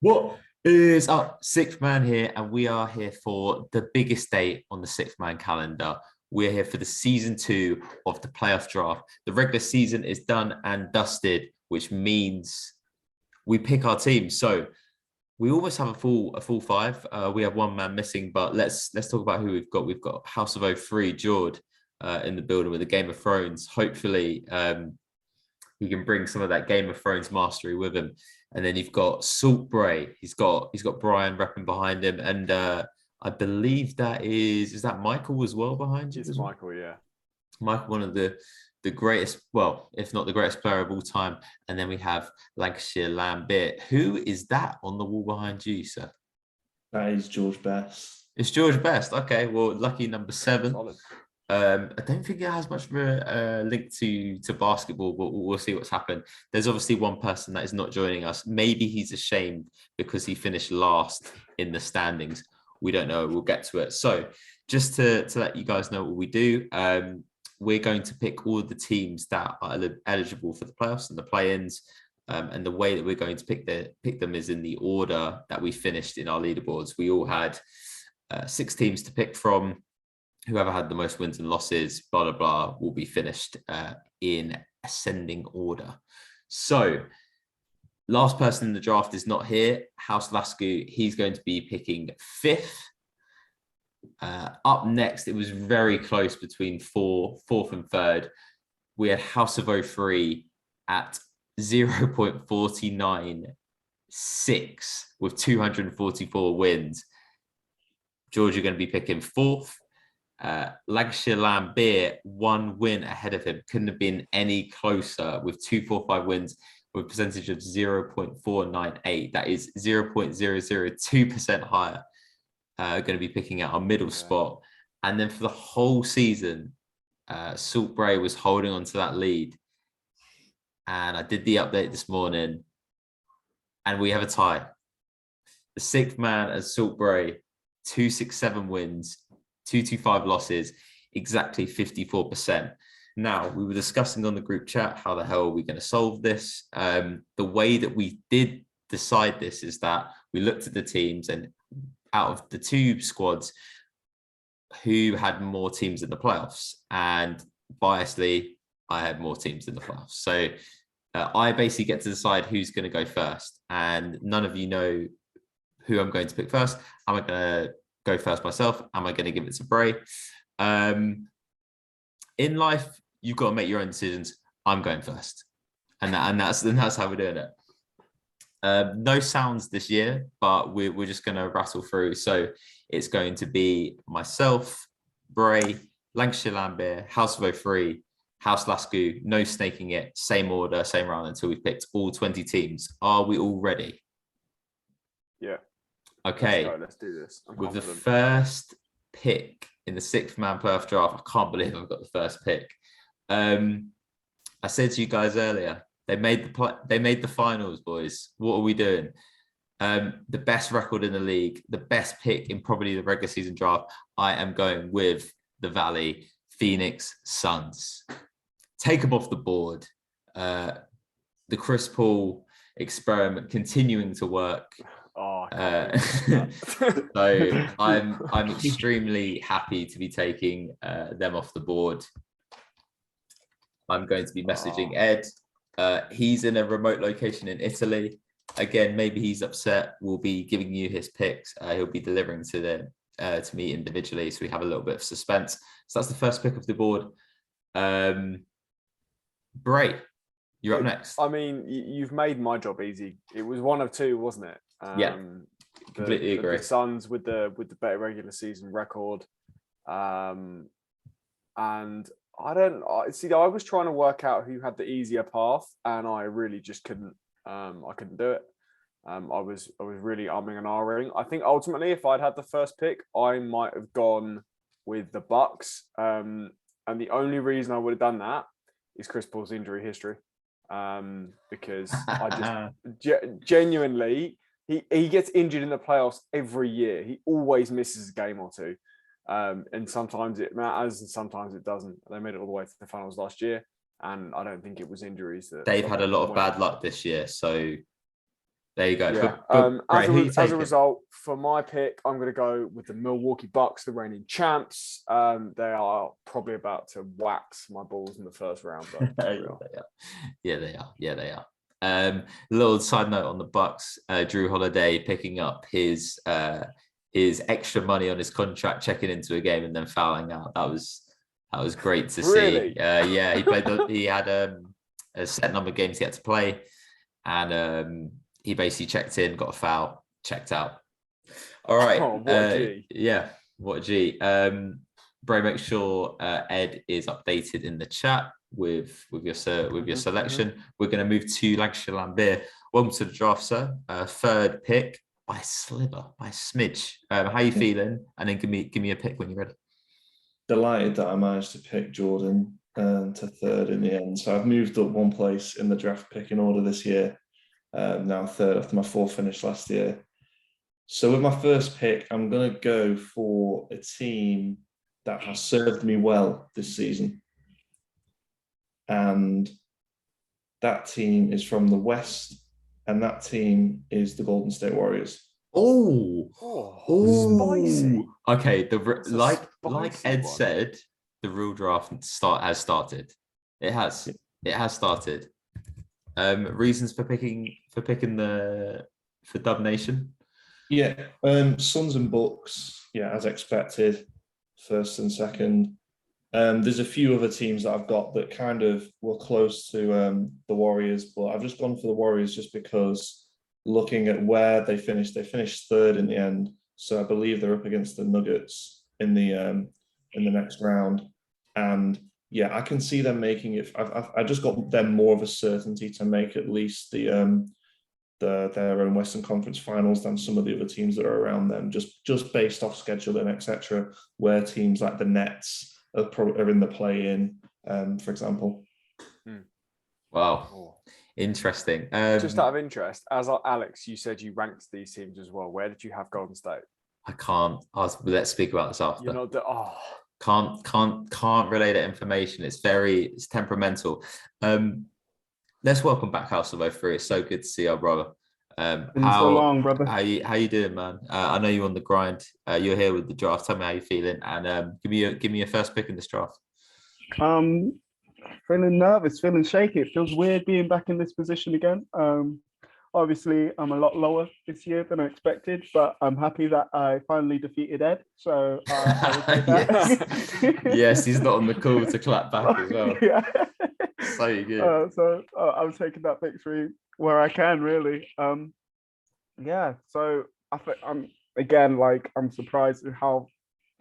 What is up? Sixth man here, and we are here for the biggest day on the sixth man calendar. We're here for the season 2 of the playoff draft. The regular season is done and dusted, which means we pick our team. So we almost have a full five. We have one man missing, but let's talk about who we've got. We've got House of O3, Jord, in the building with the Game of Thrones. Hopefully, he can bring some of that Game of Thrones mastery with him. And then you've got Salt Bray. He's got Brian repping behind him, and I believe is that Michael as well behind you? It's Michael, yeah. Michael, one of the greatest, well, if not the greatest player of all time. And then we have Lancashire Lambert. Who is that on the wall behind you, sir? That is George Best. It's George Best. Okay, well, lucky number 7. Solid. I don't think it has much of a link to basketball, but we'll see what's happened. There's obviously one person that is not joining us. Maybe he's ashamed because he finished last in the standings. We don't know. We'll get to it. So just to let you guys know what we do, we're going to pick all of the teams that are eligible for the playoffs and the play-ins. And the way that we're going to pick them is in the order that we finished in our leaderboards. We all had 6 teams to pick from. Whoever had the most wins and losses, blah, blah, blah, will be finished in ascending order. So last person in the draft is not here. House Lasku, he's going to be picking 5th. Up next, it was very close between 4th and 3rd. We had House of O3 at 0.496 with 244 wins. George, you're going to be picking 4th. Lancashire Lambert, 1 win ahead of him. Couldn't have been any closer with 245 wins with a percentage of 0.498. That is 0.002% higher. Going to be picking out our middle spot. And then for the whole season, Salt Bray was holding on to that lead. And I did the update this morning, and we have a tie. The 6th man as Salt Bray, 267 wins, 225 losses, exactly 54%. Now, we were discussing on the group chat, how the hell are we going to solve this? The way that we did decide this is that we looked at the teams, and out of the 2 squads, who had more teams in the playoffs? And biasly, I had more teams in the playoffs. So I basically get to decide who's going to go first. And none of you know who I'm going to pick first. Am I going to go first myself? Am I going to give it to Bray? In life, you've got to make your own decisions. I'm going first, and that's how we're doing it. No sounds this year, but we're just going to rattle through. So it's going to be myself, Bray, Lancashire Lambert, House of O3, House Lasku. No snaking it. Same order, same round until we've picked all 20 teams. Are we all ready? Yeah. Okay, let's do this. With the first pick in the 6th man playoff draft, I can't believe I've got the first pick. I said to you guys earlier, they made the finals, boys. What are we doing? The best record in the league, the best pick in probably the regular season draft. I am going with the Valley Phoenix Suns. Take them off the board. The Chris Paul experiment continuing to work. So I'm extremely happy to be taking them off the board. I'm going to be messaging Ed. He's in a remote location in Italy. Again, maybe he's upset. We'll be giving you his picks. He'll be delivering to me individually, so we have a little bit of suspense. So that's the first pick of the board. Bray, you're up next. I mean, you've made my job easy. It was 1 of 2, wasn't it? Yeah, completely agree. The Suns with the better regular season record, and I was trying to work out who had the easier path, and I really just couldn't. I couldn't do it. I was really umming and ahhing. I think ultimately, if I'd had the first pick, I might have gone with the Bucks. And the only reason I would have done that is Chris Paul's injury history. Because I just genuinely, he gets injured in the playoffs every year. He always misses a game or 2. And sometimes it matters and sometimes it doesn't. They made it all the way to the finals last year. And I don't think it was injuries. They've had a lot of bad luck this year. So There you go. Yeah. But As who you a taking? result, for my pick, I'm going to go with the Milwaukee Bucks, the reigning champs. They are probably about to wax my balls in the first round, but there we are. Yeah, they are. Yeah, they are. Little side note on the Bucks: Drew Holiday picking up his extra money on his contract, checking into a game and then fouling out. That was great to Really? see. Yeah, he played. He had a set number of games he had to play, and he basically checked in, got a foul, checked out. All right. Oh, what a G. Yeah, what a G. Bro, make sure Ed is updated in the chat with your selection. We're going to move to Lancashire Lambert. Welcome to the draft, sir. Third pick by a sliver, by a smidge. How you feeling? And then give me a pick when you're ready. Delighted that I managed to pick Jordan to third in the end. So I've moved up one place in the draft picking order this year. Now third after my fourth finish last year. So with my first pick, I'm going to go for a team that has served me well this season. And that team is from the West, and that team is the Golden State Warriors. Oh, Spicy. Okay, like Ed one. said, the real draft has started. It has started. Reasons for picking for Dub Nation? Yeah, Suns and Bucks, yeah, as expected, first and second. There's a few other teams that I've got that kind of were close to the Warriors, but I've just gone for the Warriors just because looking at where they finished third in the end. So I believe they're up against the Nuggets in the next round, and yeah, I can see them making it. I just got them more of a certainty to make at least their own Western Conference Finals than some of the other teams that are around them, just based off scheduling, etc. Where teams like the Nets are in the play-in, for example. Wow, interesting. Just out of interest, as Alex, you said you ranked these teams as well. Where did you have Golden State? I can't. Let's speak about this after. You're not Can't relay that information. It's temperamental. Let's welcome back House of 03. It's so good to see our brother. So long, brother. How you doing, man? I know you're on the grind. You're here with the draft. Tell me how you're feeling, and give me your first pick in this draft. Feeling nervous, feeling shaky. It feels weird being back in this position again. Obviously, I'm a lot lower this year than I expected, but I'm happy that I finally defeated Ed. So I will take that. Yes, he's not on the call to clap back as well. Yeah. So good. So I'm taking that victory where I can, really. Yeah. So I think I'm surprised at how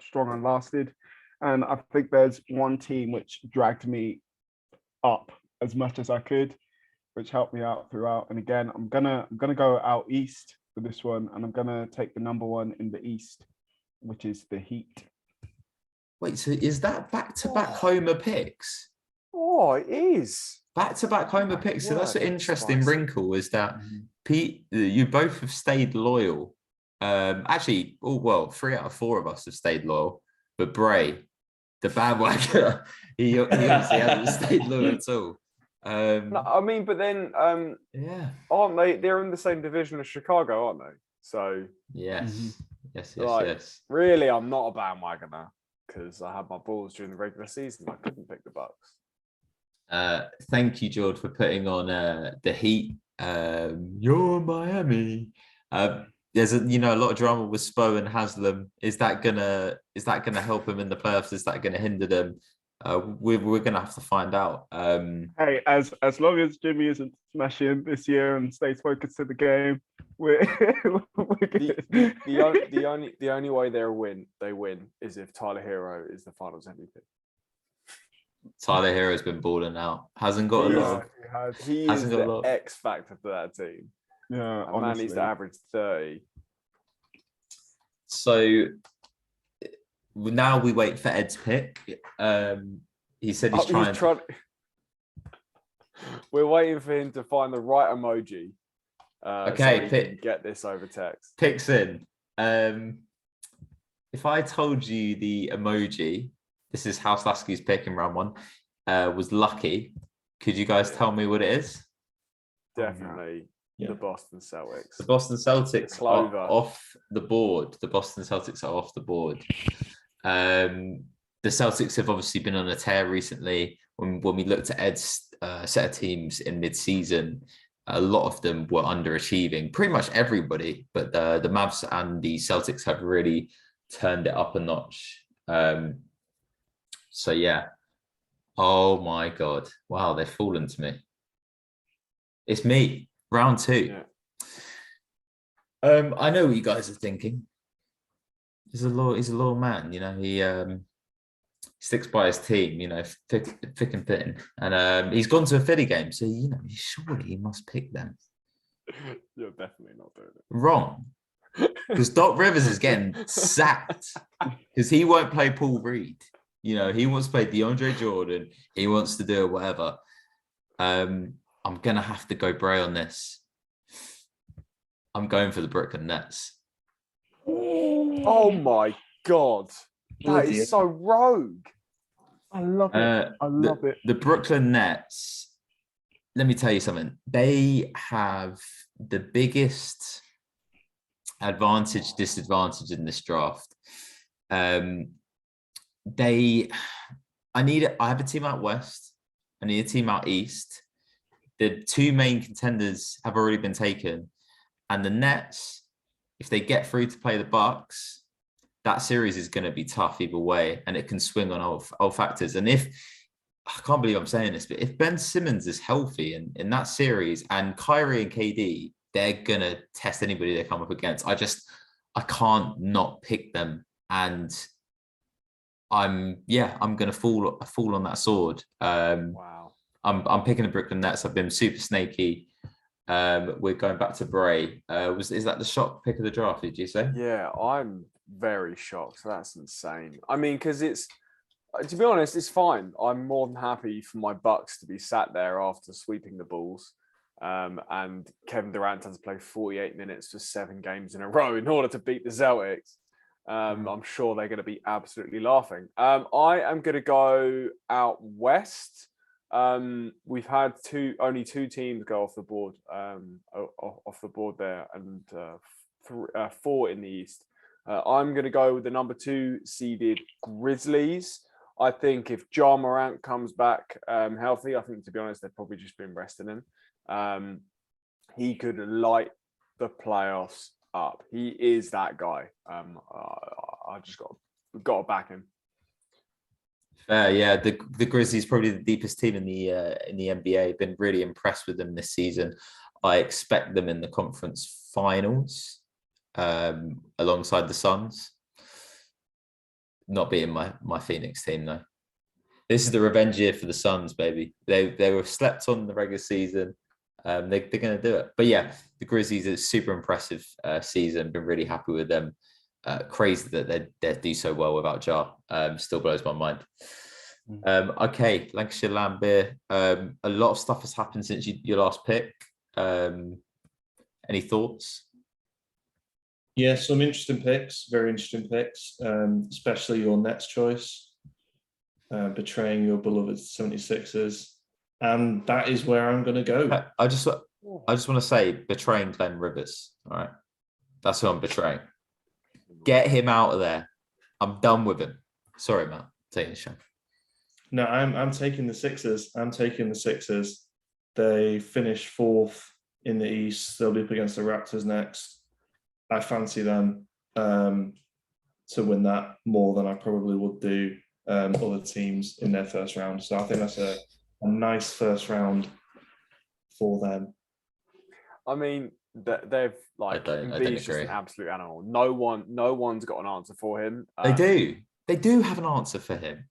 strong I lasted, and I think there's one team which dragged me up as much as I could, which helped me out throughout. And again, I'm gonna go out east for this one, and I'm gonna take the number one in the East, which is the Heat. Wait, so is that back-to-back Homer picks? Oh, it is. Back-to-back Homer picks. So that's an interesting wrinkle, is that Pete, you both have stayed loyal. Actually, 3 out of 4 of us have stayed loyal, but Bray, the bandwagon, he obviously hasn't stayed loyal at all. No, I mean, but then, yeah, aren't they? They're in the same division as Chicago, aren't they? So yes. Really, I'm not a bandwagoner because I had my balls during the regular season. I couldn't pick the Bucks. Thank you, George, for putting on the Heat. You're Miami. There's a lot of drama with Spo and Haslam. Is that gonna help him in the playoffs? Is that gonna hinder them? We're gonna have to find out. Hey, as long as Jimmy isn't smashing this year and stays focused to the game, we're good. The only way they win is if Tyler Hero is the Finals MVP. Tyler Hero's been balling out. Hasn't got a lot. He is the X factor for that team. Yeah, a man needs to average 30. So now we wait for Ed's pick. He said he's trying. We're waiting for him to find the right emoji. Okay, so we can get this over text. Picks in. If I told you the emoji, this is House Lasky's pick in round 1, was lucky. Could you guys tell me what it is? Definitely The Boston Celtics. The Boston Celtics Clover. are off the board. The Boston Celtics are off the board. The Celtics have obviously been on a tear recently. When we looked at Ed's set of teams in mid-season, a lot of them were underachieving. Pretty much everybody, but the Mavs and the Celtics have really turned it up a notch. So yeah. Oh my God. Wow, they've fallen to me. It's me. Round 2. Yeah. I know what you guys are thinking. He's a loyal man, you know. He sticks by his team, you know, thick and thin. And he's gone to a Philly game, so you know, surely he must pick them. You're definitely not doing it. Wrong. Because Doc Rivers is getting sacked because he won't play Paul Reed. You know, he wants to play DeAndre Jordan. He wants to do whatever. I'm gonna have to go Bray on this. I'm going for the Brooklyn Nets. Oh my God. That is so rogue. I love it. I love it. The Brooklyn Nets, let me tell you something. They have the biggest disadvantage in this draft. I have a team out west. I need a team out east. The 2 main contenders have already been taken. And the Nets, if they get through to play the Bucks, that series is going to be tough either way. And it can swing on all factors. And I can't believe I'm saying this, but if Ben Simmons is healthy in that series and Kyrie and KD, they're going to test anybody they come up against. I can't not pick them. And I'm going to fall on that sword. Wow. I'm picking the Brooklyn Nets. I've been super snaky. We're going back to Bray. Is that the shock pick of the draft? Did you say? Yeah, I'm very shocked. That's insane. I mean, because to be honest, it's fine. I'm more than happy for my Bucks to be sat there after sweeping the Bulls, and Kevin Durant has to play 48 minutes for 7 games in a row in order to beat the Celtics. I'm sure they're going to be absolutely laughing. I am going to go out west. We've had only two teams go off the board, there, and 4 in the East. I'm going to go with the number 2 seeded Grizzlies. I think if Ja Morant comes back healthy, I think, to be honest, they've probably just been resting him. He could light the playoffs up. He is that guy. I just got to back him. Yeah, the Grizzlies probably the deepest team in the NBA. Been really impressed with them this season. I expect them in the conference finals alongside the Suns. Not beating my Phoenix team though. This is the revenge year for the Suns, baby. They were slept on in the regular season. They're going to do it. But yeah, the Grizzlies is a super impressive season. Been really happy with them. Crazy that they do so well without Ja. Still blows my mind. Okay, Lancashire Lambert. A lot of stuff has happened since your last pick. Any thoughts? Yeah, some interesting picks, very interesting picks, especially your Nets choice, betraying your beloved 76ers. And that is where I'm going to go. I just want to say betraying Glenn Rivers. All right. That's who I'm betraying. Get him out of there. I'm done with him. Sorry, Matt. Taking the show. No, I'm taking the Sixers. They finished 4th in the East. They'll be up against the Raptors next. I fancy them to win that more than I probably would do other teams in their first round. So I think that's a nice first round for them. I mean, they've Embiid's just an absolute animal. No one's got an answer for him. They do have an answer for him.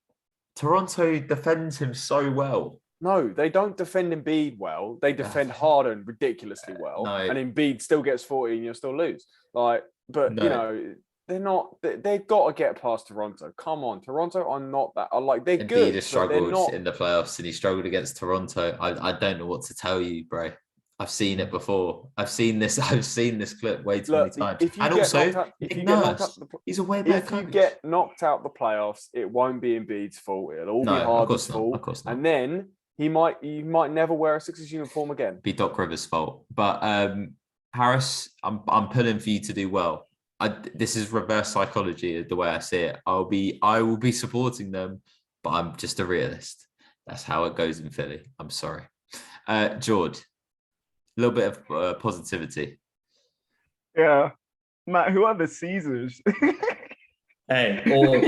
Toronto defends him so well. No, they don't defend Embiid well. They defend Harden ridiculously well, and Embiid still gets 40 and you'll still lose. You know, they're not. They've got to get past Toronto. Come on, Toronto are not that. They're Embiid good. Embiid has struggled in the playoffs, and he struggled against Toronto. I don't know what to tell you, bro. I've seen it before. I've seen this clip way too many times. He's a way better coach. If you get knocked out the playoffs, it won't be Embiid's fault. It'll all be Harden's fault. Of course not. And then he might never wear a Sixers uniform again. Be Doc Rivers' fault. But Harris, I'm pulling for you to do well. This is reverse psychology, the way I see it. I will be supporting them, but I'm just a realist. That's how it goes in Philly. I'm sorry. George, a little bit of positivity. Yeah. Matt, who are the Caesars? Hey, all of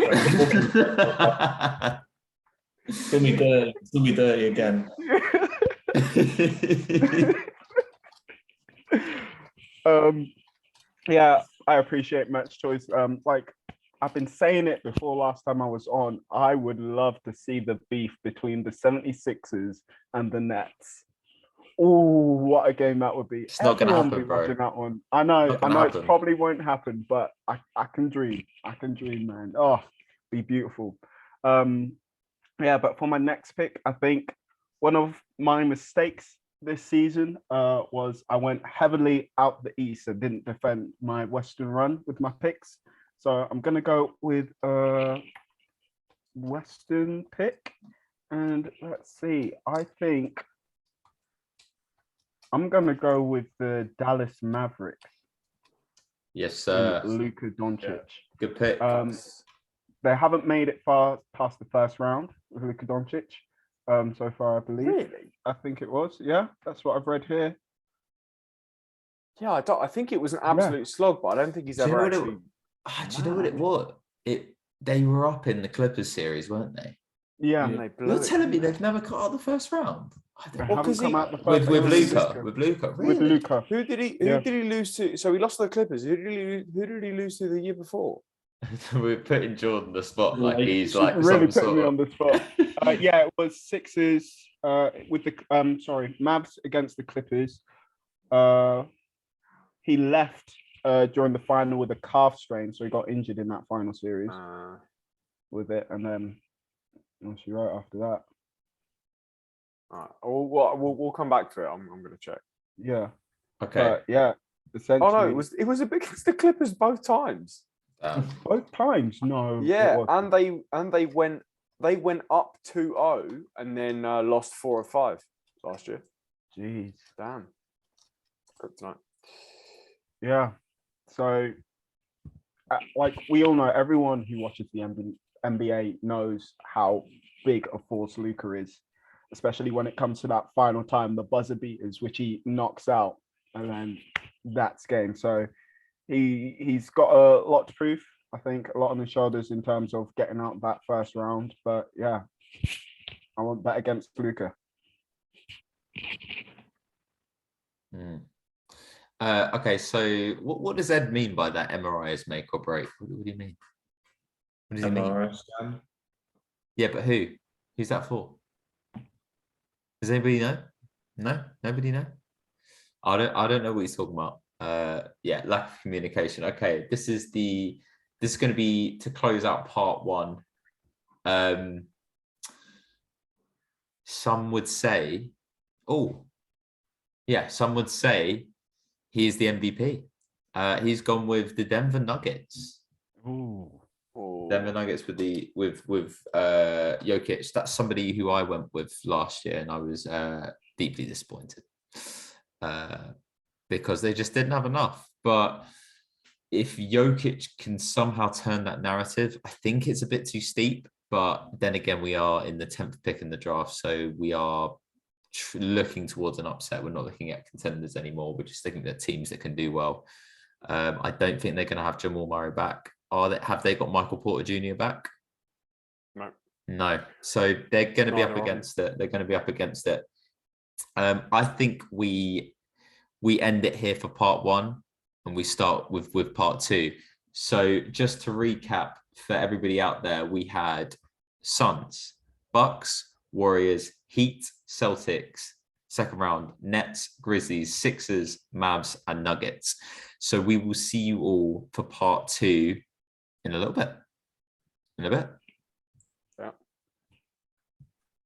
them. Still be dirty again. Yeah, I appreciate Matt's choice. Like I've been saying it before last time I was on, I would love to see the beef between the 76ers and the Nets. Oh, what a game that would be. It's not going to happen, be bro. watching that one. I know it probably won't happen, but I can dream. I can dream, man. Oh, be beautiful. Yeah, but for my next pick, I think one of my mistakes this season was I went heavily out the East and didn't defend my Western run with my picks. So I'm going to go with a Western pick. And let's see, I think I'm going to go with the Dallas Mavericks. Yes, sir. Luka Doncic. Yeah. Good pick. They haven't made it far past the first round with Luka Doncic so far, I believe. Really? I think it was. Yeah, that's what I've read here. Yeah, I think it was an absolute slog, but I don't think he's ever actually. Do you know what it was? They were up in the Clippers series, weren't they? Yeah. And they blew You're it. telling me they've never cut out the first round? They Well, haven't 'cause come he- out the first With round. Luka. With Luka. Really? With Luka. Who did he lose to? So he lost to the Clippers. Who did he lose to the year before? We're putting Jordan the spot like he's Like, like Really some putting me sort on the spot. Yeah, it was Sixers with the Mavs against the Clippers. He left during the final with a calf strain, so he got injured in that final series with it, and then obviously right after that. All right. We'll come back to it. I'm going to check. Yeah. Okay. But yeah. Essentially. Oh no, it was against the Clippers both times. Both times. No. Yeah, and they went up 2-0 and then lost 4 or 5 last year. Jeez. Damn. Kryptonite. Yeah. So, like we all know, everyone who watches the NBA knows how big a force Luka is, especially when it comes to that final time, the buzzer beaters, which he knocks out, and then that's game. So he's got a lot to prove. I think a lot on his shoulders in terms of getting out that first round. But yeah, I want that against Luka. Okay, so what does Ed mean by that MRI is make or break? What do you mean? What does he mean? MRI scan. Yeah, but who? Who's that for? Does anybody know? No? Nobody know? I don't know what he's talking about. Yeah, lack of communication. Okay, this is going to be to close out part one. Some would say, some would say he is the MVP. He's gone with the Denver Nuggets. Ooh. Denver Nuggets with Jokic. That's somebody who I went with last year, and I was deeply disappointed because they just didn't have enough. But if Jokic can somehow turn that narrative, I think it's a bit too steep. But then again, we are in the 10th pick in the draft, so we are looking towards an upset. We're not looking at contenders anymore. We're just looking at teams that can do well. I don't think they're going to have Jamal Murray back. Have they got Michael Porter Jr. back? No. So they're going to be up against it. They're going to be up against it. I think we end it here for part one, and we start with part two. So just to recap for everybody out there, we had Suns, Bucks, Warriors, Heat, Celtics, second round, Nets, Grizzlies, Sixers, Mavs, and Nuggets. So we will see you all for part two in a little bit.